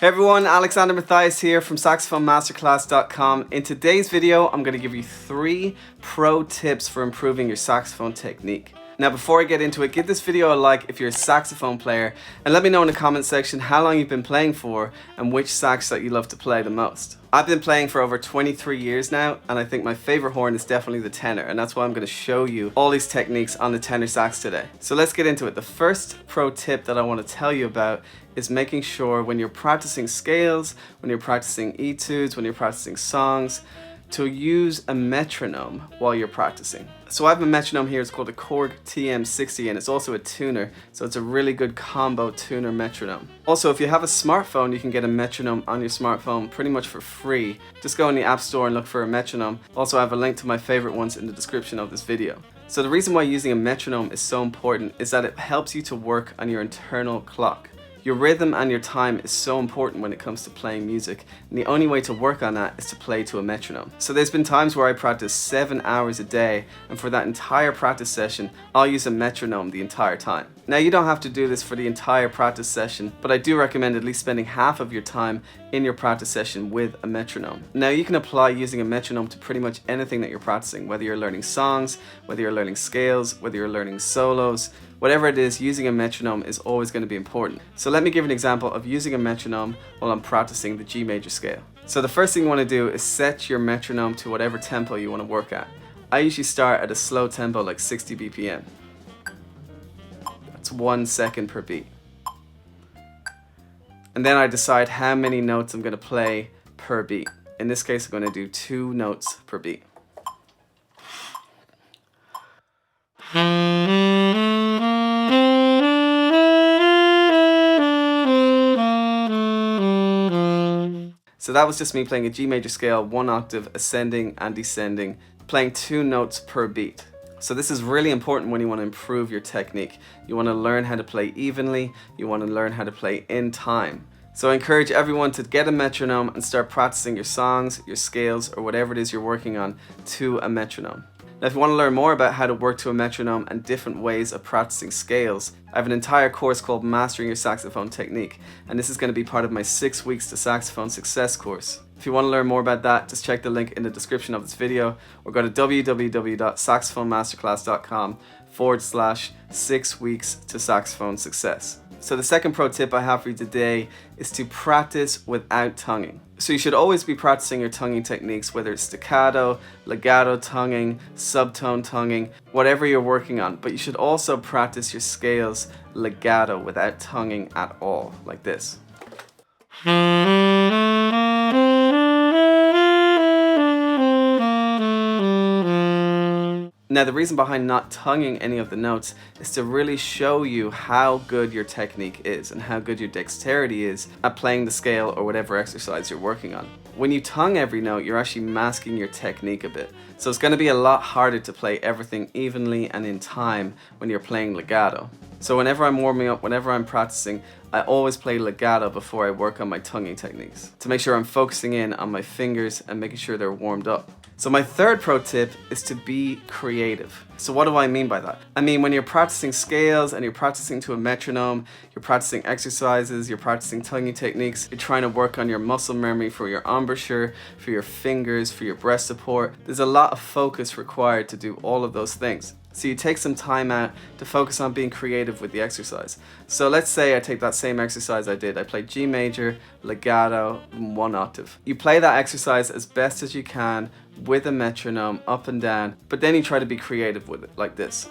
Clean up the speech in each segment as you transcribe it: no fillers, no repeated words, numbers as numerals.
Hey everyone, Alexander Matthias here from saxophonemasterclass.com. In today's video, I'm going to give you 3 pro tips for improving your saxophone technique. Now before I get into it, give this video a like if you're a saxophone player and let me know in the comment section how long you've been playing for and which sax that you love to play the most. I've been playing for over 23 years now and I think my favorite horn is definitely the tenor, and that's why I'm going to show you all these techniques on the tenor sax today. So let's get into it. The first pro tip that I want to tell you about is making sure when you're practicing scales, when you're practicing etudes, when you're practicing songs, to use a metronome while you're practicing. So I have a metronome here, it's called a Korg TM60 and it's also a tuner, so it's a really good combo tuner metronome. Also, if you have a smartphone, you can get a metronome on your smartphone pretty much for free. Just go in the App Store and look for a metronome. Also, I have a link to my favorite ones in the description of this video. So the reason why using a metronome is so important is that it helps you to work on your internal clock. Your rhythm and your time is so important when it comes to playing music, and the only way to work on that is to play to a metronome. So there's been times where I practice 7 hours a day, and for that entire practice session, I'll use a metronome the entire time. Now you don't have to do this for the entire practice session, but I do recommend at least spending half of your time in your practice session with a metronome. Now you can apply using a metronome to pretty much anything that you're practicing, whether you're learning songs, whether you're learning scales, whether you're learning solos. Whatever it is, using a metronome is always going to be important. So let me give an example of using a metronome while I'm practicing the G major scale. So the first thing you want to do is set your metronome to whatever tempo you want to work at. I usually start at a slow tempo like 60 BPM. That's 1 second per beat. And then I decide how many notes I'm going to play per beat. In this case, I'm going to do 2 notes per beat. So that was just me playing a G major scale, 1 octave, ascending and descending, playing 2 notes per beat. So this is really important when you want to improve your technique. You want to learn how to play evenly, you want to learn how to play in time. So I encourage everyone to get a metronome and start practicing your songs, your scales, or whatever it is you're working on to a metronome. Now if you want to learn more about how to work to a metronome and different ways of practicing scales, I have an entire course called Mastering Your Saxophone Technique, and this is going to be part of my 6 weeks to saxophone success course. If you want to learn more about that, just check the link in the description of this video or go to www.saxophonemasterclass.com/6 weeks to saxophone success. So the second pro tip I have for you today is to practice without tonguing. So you should always be practicing your tonguing techniques, whether it's staccato, legato tonguing, subtone tonguing, whatever you're working on. But you should also practice your scales legato without tonguing at all, like this. Now the reason behind not tonguing any of the notes is to really show you how good your technique is and how good your dexterity is at playing the scale or whatever exercise you're working on. When you tongue every note, you're actually masking your technique a bit. So it's going to be a lot harder to play everything evenly and in time when you're playing legato. So whenever I'm warming up, whenever I'm practicing, I always play legato before I work on my tonguing techniques to make sure I'm focusing in on my fingers and making sure they're warmed up. So my third pro tip is to be creative. So what do I mean by that? I mean, when you're practicing scales and you're practicing to a metronome, you're practicing exercises, you're practicing tonguing techniques, you're trying to work on your muscle memory for your embouchure, for your fingers, for your breast support. There's a lot of focus required to do all of those things. So you take some time out to focus on being creative with the exercise. So let's say I take that same exercise I did. I played G major, legato, 1 octave. You play that exercise as best as you can with a metronome up and down, but then you try to be creative with it, like this.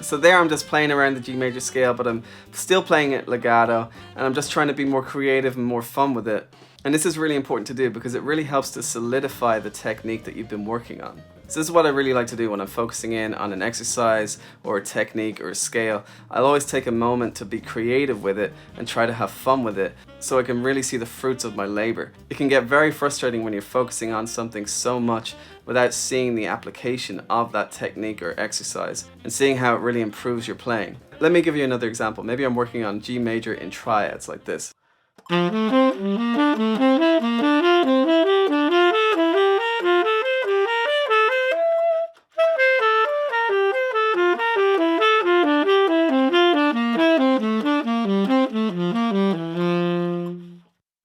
So there I'm just playing around the G major scale, but I'm still playing it legato, and I'm just trying to be more creative and more fun with it. And this is really important to do because it really helps to solidify the technique that you've been working on. So this is what I really like to do when I'm focusing in on an exercise or a technique or a scale. I'll always take a moment to be creative with it and try to have fun with it so I can really see the fruits of my labor. It can get very frustrating when you're focusing on something so much without seeing the application of that technique or exercise and seeing how it really improves your playing. Let me give you another example. Maybe I'm working on G major in triads like this.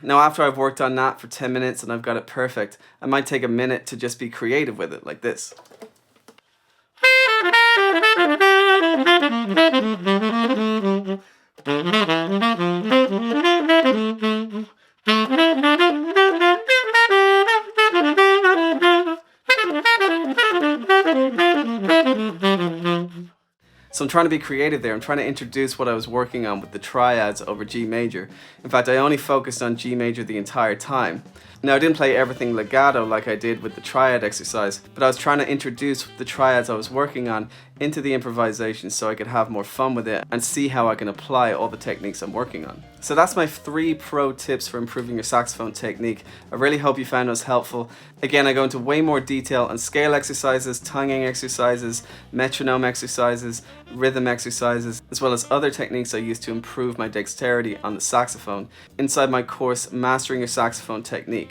Now after I've worked on that for 10 minutes and I've got it perfect, I might take a minute to just be creative with it, like this. So I'm trying to be creative there. I'm trying to introduce what I was working on with the triads over G major. In fact, I only focused on G major the entire time. Now, I didn't play everything legato like I did with the triad exercise, but I was trying to introduce the triads I was working on into the improvisation so I could have more fun with it and see how I can apply all the techniques I'm working on. So that's my 3 pro tips for improving your saxophone technique. I really hope you found those helpful. Again, I go into way more detail on scale exercises, tonguing exercises, metronome exercises, rhythm exercises, as well as other techniques I use to improve my dexterity on the saxophone inside my course, Mastering Your Saxophone Technique.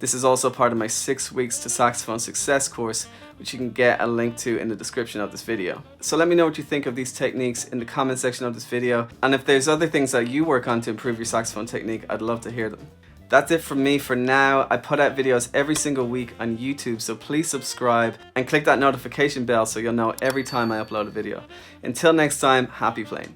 This is also part of my 6 weeks to saxophone success course, which you can get a link to in the description of this video. So let me know what you think of these techniques in the comment section of this video, and if there's other things that you work on to improve your saxophone technique, I'd love to hear them. That's it from me for now. I put out videos every single week on YouTube, so please subscribe and click that notification bell so you'll know every time I upload a video. Until next time, happy playing.